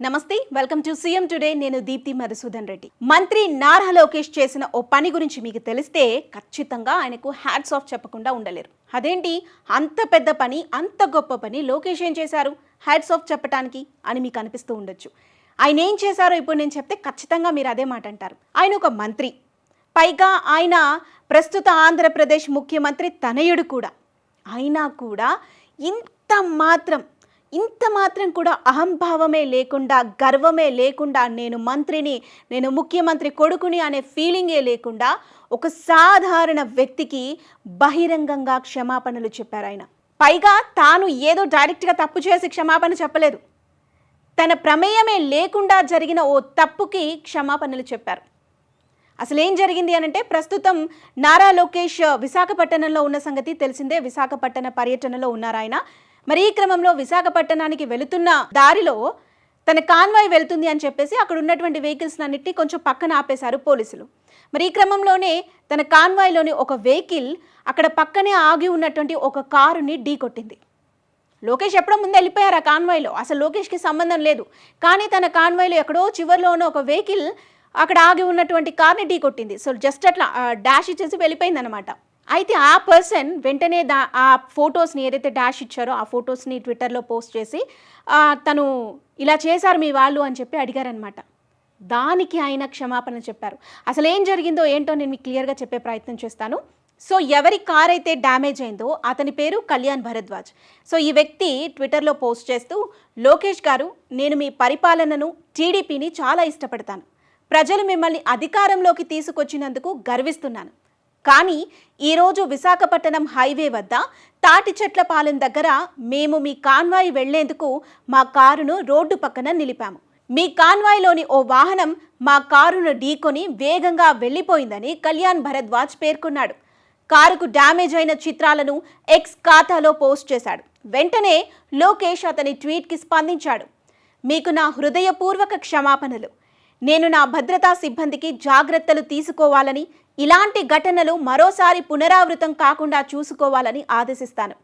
నమస్తే welcome to CM today. నేను దీప్తి మధుసూదన్ రెడ్డి. మంత్రి నారా లోకేష్ చేసిన ఓ పని గురించి మీకు తెలిస్తే ఖచ్చితంగా ఆయనకు హ్యాట్స్ ఆఫ్ చెప్పకుండా ఉండలేరు. అదేంటి అంత పెద్ద పని, అంత గొప్ప పని లోకేష్ ఏం చేశారు హ్యాట్స్ ఆఫ్ చెప్పడానికి అని మీకు అనిపిస్తూ ఉండొచ్చు. ఆయన ఏం చేశారో ఇప్పుడు నేను చెప్తే ఖచ్చితంగా మీరు అదే మాట అంటారు. ఆయన ఒక మంత్రి, పైగా ఆయన ప్రస్తుత ఆంధ్రప్రదేశ్ ముఖ్యమంత్రి తనయుడు కూడా. అయినా కూడా ఇంత మాత్రం కూడా అహంభావమే లేకుండా, గర్వమే లేకుండా, నేను మంత్రిని, నేను ముఖ్యమంత్రి కొడుకుని అనే ఫీలింగే లేకుండా ఒక సాధారణ వ్యక్తికి బహిరంగంగా క్షమాపణలు చెప్పారు ఆయన. పైగా తాను ఏదో డైరెక్ట్గా తప్పు చేసి క్షమాపణ చెప్పలేదు. తన ప్రమేయమే లేకుండా జరిగిన ఓ తప్పుకి క్షమాపణలు చెప్పారు. అసలు ఏం జరిగింది అనంటే, ప్రస్తుతం నారా లోకేష్ విశాఖపట్నంలో ఉన్న సంగతి తెలిసిందే. విశాఖపట్నం పర్యటనలో ఉన్నారు ఆయన. మరి ఈ క్రమంలో విశాఖపట్నానికి వెళుతున్న దారిలో తన కాన్వాయ్ వెళ్తుంది అని చెప్పేసి అక్కడ ఉన్నటువంటి వెహికల్స్ అన్నిటినీ కొంచెం పక్కన ఆపేశారు పోలీసులు. మరి ఈ క్రమంలోనే తన కాన్వాయ్లోని ఒక వెహికల్ అక్కడ పక్కనే ఆగి ఉన్నటువంటి ఒక కారుని ఢీకొట్టింది. లోకేష్ ఎప్పుడో ముందు వెళ్ళిపోయారు ఆ కాన్వాయ్లో, అసలు లోకేష్కి సంబంధం లేదు. కానీ తన కాన్వాయ్లో ఎక్కడో చివరిలో ఉన్న ఒక వెహికల్ అక్కడ ఆగి ఉన్నటువంటి కార్ని ఢీకొట్టింది. సో జస్ట్ అట్లా డాష్ ఇచ్చేసి వెళ్ళిపోయింది అనమాట. అయితే ఆ పర్సన్ వెంటనే ఆ ఫొటోస్ని, ఏదైతే డాష్ ఇచ్చారో ఆ ఫొటోస్ని ట్విట్టర్లో పోస్ట్ చేసి తను ఇలా చేశారు మీ వాళ్ళు అని చెప్పి అడిగారనమాట. దానికి ఆయన క్షమాపణ చెప్పారు. అసలు ఏం జరిగిందో ఏంటో నేను మీకు క్లియర్గా చెప్పే ప్రయత్నం చేస్తాను. సో ఎవరి కార్ అయితే డ్యామేజ్ అయిందో అతని పేరు కళ్యాణ్ భరద్వాజ్. సో ఈ వ్యక్తి ట్విట్టర్లో పోస్ట్ చేస్తూ, లోకేష్ గారు, నేను మీ పరిపాలనను, టీడీపీని చాలా ఇష్టపడతాను. ప్రజలు మిమ్మల్ని అధికారంలోకి తీసుకొచ్చినందుకు గర్విస్తున్నాను. కానీ ఈరోజు విశాఖపట్నం హైవే వద్ద తాటి చెట్ల పాలెం దగ్గర మేము మీ కాన్వాయ్ వెళ్లేందుకు మా కారును రోడ్డు పక్కన నిలిపాము. మీ కాన్వాయ్లోని ఓ వాహనం మా కారును ఢీకొని వేగంగా వెళ్లిపోయిందని కళ్యాణ్ భరద్వాజ్ పేర్కొన్నాడు. కారుకు డ్యామేజ్ అయిన చిత్రాలను ఎక్స్ ఖాతాలో పోస్ట్ చేశాడు. వెంటనే లోకేష్ అతని ట్వీట్కి స్పందించాడు. మీకు నా హృదయపూర్వక క్షమాపణలు. నేను నా భద్రతా సిబ్బందికి జాగ్రత్తలు తీసుకోవాలని, ఇలాంటి ఘటనలు మరోసారి పునరావృతం కాకుండా చూసుకోవాలని ఆదేశిస్తాను.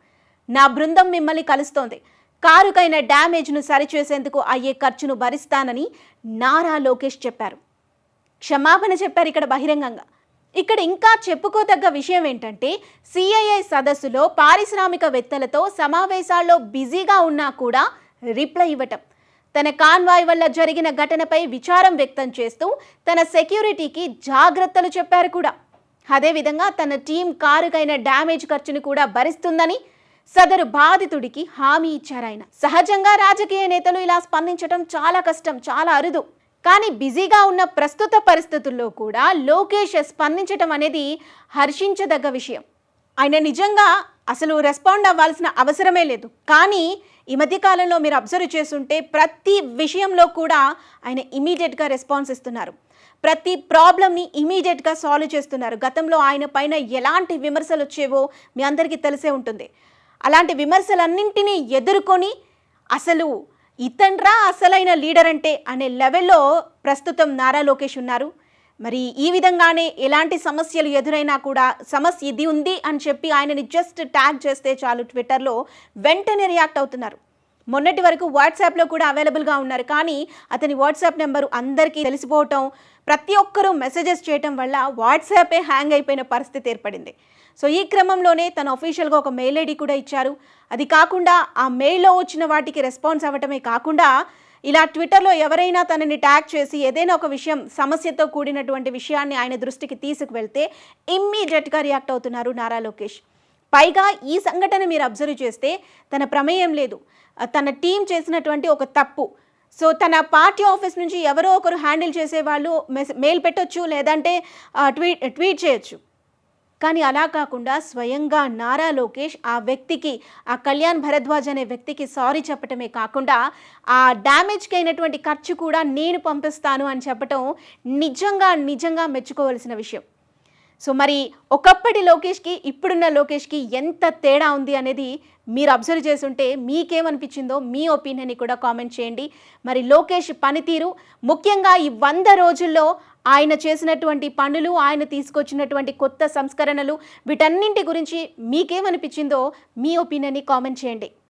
నా బృందం మిమ్మల్ని కలుస్తోంది. కారుకైన డ్యామేజ్ను సరిచేసేందుకు అయ్యే ఖర్చును భరిస్తానని నారా లోకేష్ చెప్పారు. క్షమాపణ చెప్పారు ఇక్కడ బహిరంగంగా. ఇక్కడ ఇంకా చెప్పుకోదగ్గ విషయం ఏంటంటే, సిఐఐ సదస్సులో పారిశ్రామికవేత్తలతో సమావేశాల్లో బిజీగా ఉన్నా కూడా రిప్లై ఇవ్వటం, తన కాన్వాయ్ వల్ల జరిగిన ఘటనపై విచారం వ్యక్తం చేస్తూ తన సెక్యూరిటీకి జాగ్రత్తలు చెప్పారు కూడా. అదేవిధంగా తన టీం కారుకైన డ్యామేజ్ ఖర్చును కూడా భరిస్తుందని సదరు బాధితుడికి హామీ ఇచ్చారు ఆయన. సహజంగా రాజకీయ నేతలు ఇలా స్పందించడం చాలా కష్టం, చాలా అరుదు. కానీ బిజీగా ఉన్న ప్రస్తుత పరిస్థితుల్లో కూడా లోకేష్ స్పందించడం అనేది హర్షించదగ్గ విషయం. ఆయన నిజంగా అసలు రెస్పాండ్ అవ్వాల్సిన అవసరమే లేదు. కానీ ఈ మధ్యకాలంలో మీరు అబ్జర్వ్ చేస్తుంటే ప్రతి విషయంలో కూడా ఆయన ఇమీడియట్గా రెస్పాన్స్ ఇస్తున్నారు. ప్రతి ప్రాబ్లమ్ని ఇమీడియట్గా సాల్వ్ చేస్తున్నారు. గతంలో ఆయన పైన ఎలాంటి విమర్శలు వచ్చేవో మీ అందరికీ తెలిసే ఉంటుంది. అలాంటి విమర్శలన్నింటినీ ఎదుర్కొని అసలు ఇతన్రా అసలైన లీడర్ అంటే అనే లెవెల్లో ప్రస్తుతం నారా లోకేష్ ఉన్నారు. మరి ఈ విధంగానే ఎలాంటి సమస్యలు ఎదురైనా కూడా సమస్య ఇది ఉంది అని చెప్పి ఆయనని జస్ట్ ట్యాగ్ చేస్తే చాలు ట్విట్టర్లో వెంటనే రియాక్ట్ అవుతున్నారు. మొన్నటి వరకు వాట్సాప్లో కూడా అవైలబుల్గా ఉన్నారు. కానీ అతని వాట్సాప్ నెంబరు అందరికీ తెలిసిపోవటం, ప్రతి ఒక్కరూ మెసేజెస్ చేయటం వల్ల వాట్సాపే హ్యాంగ్ అయిపోయిన పరిస్థితి ఏర్పడింది. సో ఈ క్రమంలోనే తను అఫీషియల్గా ఒక మెయిల్ ఐడి కూడా ఇచ్చారు. అది కాకుండా ఆ మెయిల్లో వచ్చిన వాటికి రెస్పాన్స్ అవ్వటమే కాకుండా ఇలా ట్విట్టర్లో ఎవరైనా తనని ట్యాగ్ చేసి ఏదైనా ఒక విషయం, సమస్యతో కూడినటువంటి విషయాన్ని ఆయన దృష్టికి తీసుకువెళ్తే ఇమ్మీడియట్గా రియాక్ట్ అవుతున్నారు నారా లోకేష్. పైగా ఈ సంఘటన మీరు అబ్జర్వ్ చేస్తే తన ప్రమేయం లేదు, తన టీం చేసినటువంటి ఒక తప్పు. సో తన పార్టీ ఆఫీస్ నుంచి ఎవరో ఒకరు హ్యాండిల్ చేసేవాళ్ళు మెయిల్ పెట్టొచ్చు, లేదంటే ట్వీట్ చేయొచ్చు. కానీ అలా కాకుండా స్వయంగా నారా లోకేష్ ఆ వ్యక్తికి, ఆ కళ్యాణ్ భరద్వాజ్ అనే వ్యక్తికి సారీ చెప్పటమే కాకుండా ఆ డ్యామేజ్కి అయినటువంటి ఖర్చు కూడా నేను పంపిస్తాను అని చెప్పటం నిజంగా మెచ్చుకోవాల్సిన విషయం. సో మరి ఒకప్పటి లోకేష్కి ఇప్పుడున్న లోకేష్కి ఎంత తేడా ఉంది అనేది మీరు అబ్జర్వ్ చేసుంటే మీకేమనిపించిందో మీ ఒపీనియన్ని కూడా కామెంట్ చేయండి. మరి లోకేష్ పనితీరు, ముఖ్యంగా ఈ 100 రోజుల్లో ఆయన చేసినటువంటి పనులు, ఆయన తీసుకొచ్చినటువంటి కొత్త సంస్కరణలు, వీటన్నింటి గురించి మీకేమనిపించిందో మీ ఒపీనియన్ని కామెంట్ చేయండి.